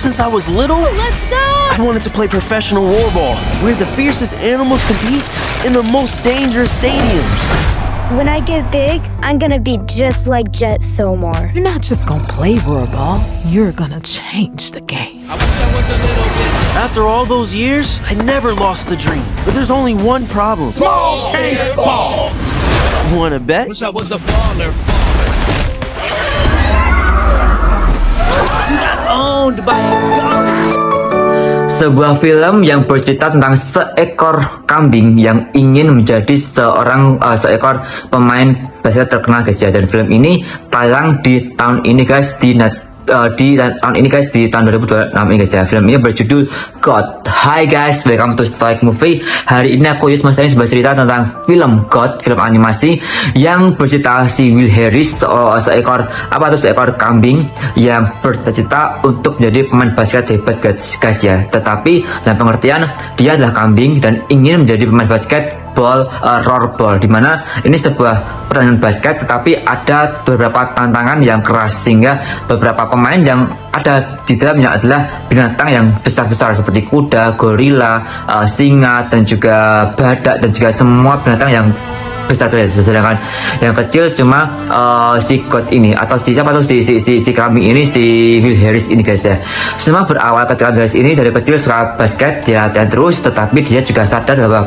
Since I was little, Let's go! I wanted to play professional warball, where the fiercest animals compete in the most dangerous stadiums. When I get big, I'm gonna be just like Jet Fillmore. You're not just gonna play rollerball, you're gonna change the game. After all those years, I never lost the dream. But there's only one problem. Small cake ball. Wanna bet? Wish I was a baller. Owned by a goat. Sebuah film yang bercerita tentang seekor kambing yang ingin menjadi seekor pemain basket terkenal guys ya. Dan film ini tayang di tahun ini guys di tahun ini guys di tahun 2026 ini guys ya. Film ini berjudul God. Hai guys, welcome to Stoic Movie. Hari ini aku Yus Mas sebuah cerita tentang film God, film animasi yang bercerita si Will Harris, seekor kambing yang bercita-cita untuk menjadi pemain basket hebat guys ya. Tetapi dalam pengertian dia adalah kambing dan ingin menjadi pemain basket rollerball, dimana ini sebuah pertandingan basket tetapi ada beberapa tantangan yang keras sehingga beberapa pemain yang ada di dalamnya adalah binatang yang besar-besar seperti kuda, gorila, singa dan juga badak dan juga semua binatang yang besar guys. Sedangkan yang kecil cuma si God ini atau si kambing ini, si Will Harris ini guys ya. Semua berawal ketika Will Harris ini dari kecil suka basket, dia latihan terus, tetapi dia juga sadar bahwa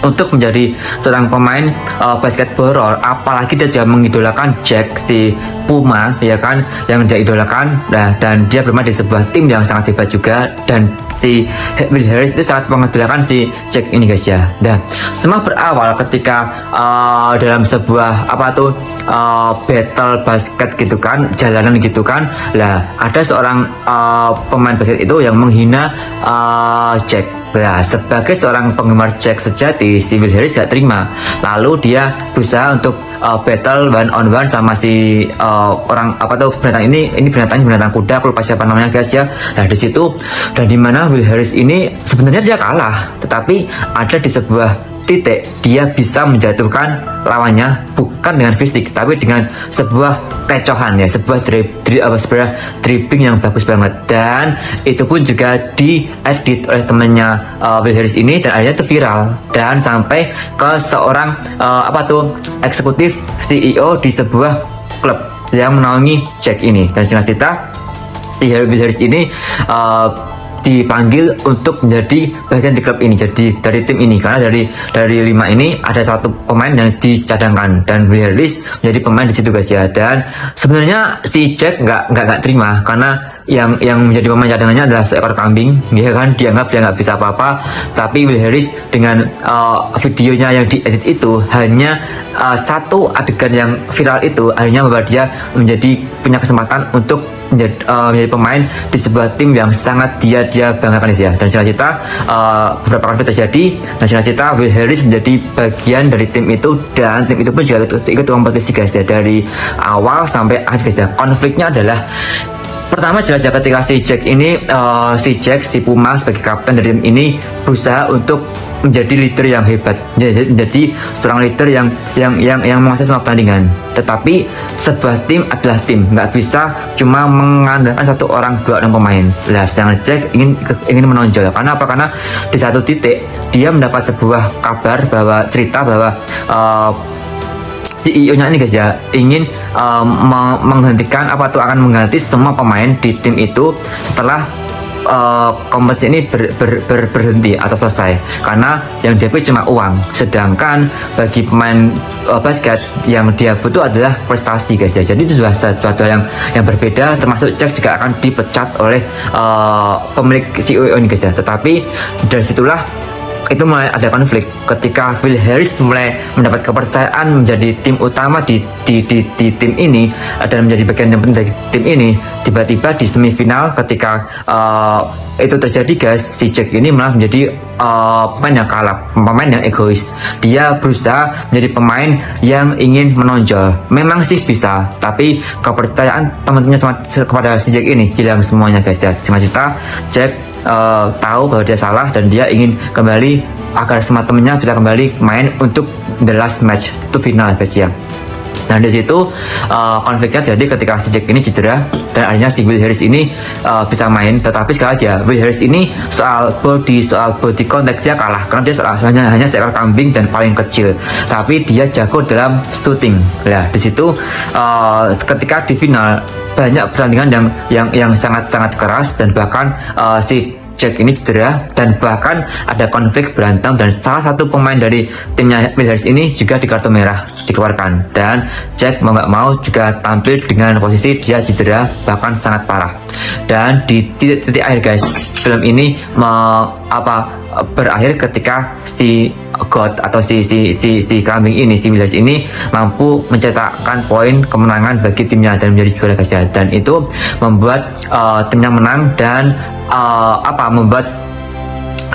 untuk menjadi seorang pemain basketball, apalagi dia juga mengidolakan Jack si Puma ya kan, yang dia idolakan. Nah, dan dia bermain di sebuah tim yang sangat hebat juga, dan si Will Harris itu sangat mengidolakan si Jack ini guys ya. Dan semua berawal ketika dalam sebuah battle basket gitu kan, jalanan gitu kan. Lah ada seorang pemain basket itu yang menghina Jack. Nah, sebagai seorang penggemar Jack sejati, si Will Harris gak terima. Lalu dia berusaha untuk battle one on one sama si binatang ini binatang kuda, aku lupa siapa namanya guys ya. Nah di situ dan dimana Will Harris ini sebenarnya dia kalah, tetapi ada di sebuah titik dia bisa menjatuhkan lawannya bukan dengan fisik tapi dengan sebuah kecohan ya, sebuah dribbling yang bagus banget, dan itu pun juga diedit oleh temannya Will Harris ini, dan akhirnya itu viral dan sampai ke seorang eksekutif CEO di sebuah klub yang menaungi Jack ini. Dan singkat cerita si Will Harris ini dipanggil untuk menjadi bagian di klub ini, jadi dari tim ini, karena dari 5 ini ada satu pemain yang dicadangkan dan Will Harris menjadi pemain di situ guys ya. Dan sebenarnya si Jack nggak terima karena yang menjadi pemain cadangannya adalah seekor kambing ya kan, dianggap dia nggak bisa apa-apa. Tapi Will Harris dengan videonya yang diedit itu hanya satu adegan yang viral itu akhirnya membuat dia punya kesempatan untuk menjadi pemain di sebuah tim yang sangat dia banggakan ya. Dan singkat cerita beberapa kali terjadi, dan singkat cerita Will Harris menjadi bagian dari tim itu, dan tim itu pun juga ikut kompetisi guys ya, dari awal sampai akhir guys ya. Konfliknya adalah pertama jelas ya, ketika si Jack si Puma sebagai kapten dari tim ini berusaha untuk menjadi leader yang hebat, menjadi seorang leader yang menguasai semua pertandingan. Tetapi sebuah tim adalah tim, nggak bisa cuma mengandalkan satu orang, dua orang pemain. Nah, sedangkan Jack ingin menonjol. Karena apa? Karena di satu titik dia mendapat sebuah kabar cerita bahwa CEO-nya ini guys ya ingin menghentikan akan mengganti semua pemain di tim itu setelah kompetisi ini berhenti atau selesai, karena yang dia pilih cuma uang, sedangkan bagi pemain basket yang dia butuh adalah prestasi guys ya. Jadi itu sudah sesuatu yang berbeda, termasuk Jack juga akan dipecat oleh pemilik CEO ini guys ya. Tetapi dari situlah itu mulai ada konflik ketika Will Harris mulai mendapat kepercayaan menjadi tim utama di tim ini dan menjadi bagian yang penting dari tim ini. Tiba-tiba di semifinal ketika itu terjadi guys, si Jack ini malah menjadi pemain yang kalah, pemain yang egois. Dia berusaha menjadi pemain yang ingin menonjol. Memang sih bisa, tapi kepercayaan teman-temannya kepada si Jack ini hilang semuanya guys ya. Cita Jack tahu bahwa dia salah dan dia ingin kembali agar semua temennya bisa kembali main untuk the last match, itu final guys ya. Nah di situ konfliknya jadi ketika si Jack ini cedera dan akhirnya si Will Harris ini bisa main, tetapi sekali lagi ya Will Harris ini soal body contact dia kalah karena dia hanya seekor kambing dan paling kecil, tapi dia jago dalam shooting. Nah di situ ketika di final banyak pertandingan yang sangat keras dan bahkan si Jack ini cedera dan bahkan ada konflik berantem dan salah satu pemain dari timnya Will Harris ini juga di kartu merah dikeluarkan dan Jack mau nggak mau juga tampil dengan posisi dia cedera bahkan sangat parah. Dan di titik akhir guys, film ini berakhir ketika si God atau si kambing ini, si Will Harris ini mampu mencetakkan poin kemenangan bagi timnya dan menjadi juara guys ya. Dan itu membuat timnya menang dan membuat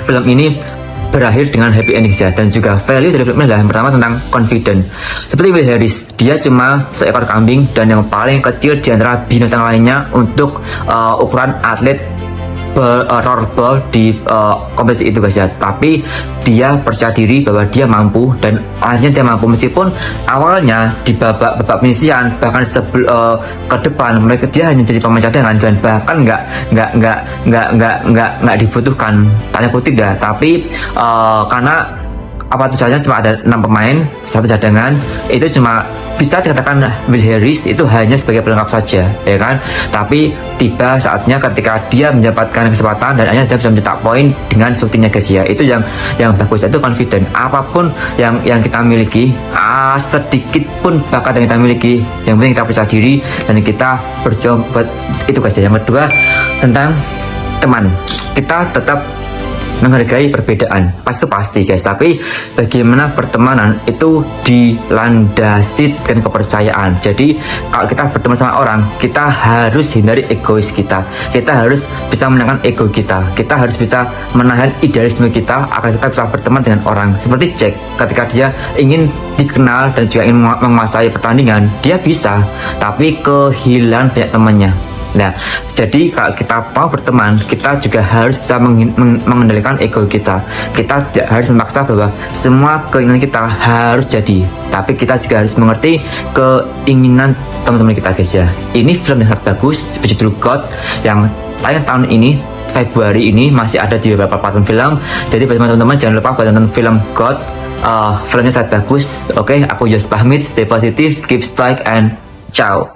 film ini berakhir dengan happy ending ya. Dan juga value dari film ini adalah yang pertama tentang confident. Seperti Will Harris, dia cuma seekor kambing dan yang paling kecil di antara binatang lainnya untuk ukuran atlet rollerball di kompetisi itu guys ya. Tapi dia percaya diri bahwa dia mampu dan akhirnya dia mampu meskipun awalnya di babak penyisihan bahkan ke depan mereka dia hanya jadi pemain cadangan dan bahkan nggak dibutuhkan tanda kutip dah. Tapi karena tujuannya cuma ada 6 pemain, 1 cadangan, itu cuma bisa dikatakan Will Harris itu hanya sebagai pelengkap saja, ya kan? Tapi tiba saatnya ketika dia mendapatkan kesempatan dan akhirnya dia bisa mencetak poin dengan shootingnya guys ya. Itu yang bagus, itu confident. Apapun yang kita miliki, sedikit pun bakat yang kita miliki, yang penting kita percaya diri dan kita berjuang buat itu guys ya. Yang kedua tentang teman, kita tetap menghargai perbedaan, pasti guys, tapi bagaimana pertemanan itu dilandasi dengan kepercayaan. Jadi kalau kita berteman sama orang, kita harus hindari egois kita harus bisa menangkan ego kita harus bisa menahan idealisme kita agar kita bisa berteman dengan orang. Seperti Jack, ketika dia ingin dikenal dan juga ingin menguasai pertandingan, dia bisa, tapi kehilangan banyak temannya. Nah, jadi kalau kita mau berteman, kita juga harus bisa mengendalikan ego kita. Kita tidak harus memaksa bahwa semua keinginan kita harus jadi, tapi kita juga harus mengerti keinginan teman-teman kita guys ya. Ini film yang sangat bagus, berjudul God, yang tayang tahun ini Februari ini, masih ada di beberapa platform film. Jadi bagi teman-teman jangan lupa buat nonton film God. Filmnya sangat bagus. Oke, aku Yos pamit, stay positif, keep strike and ciao.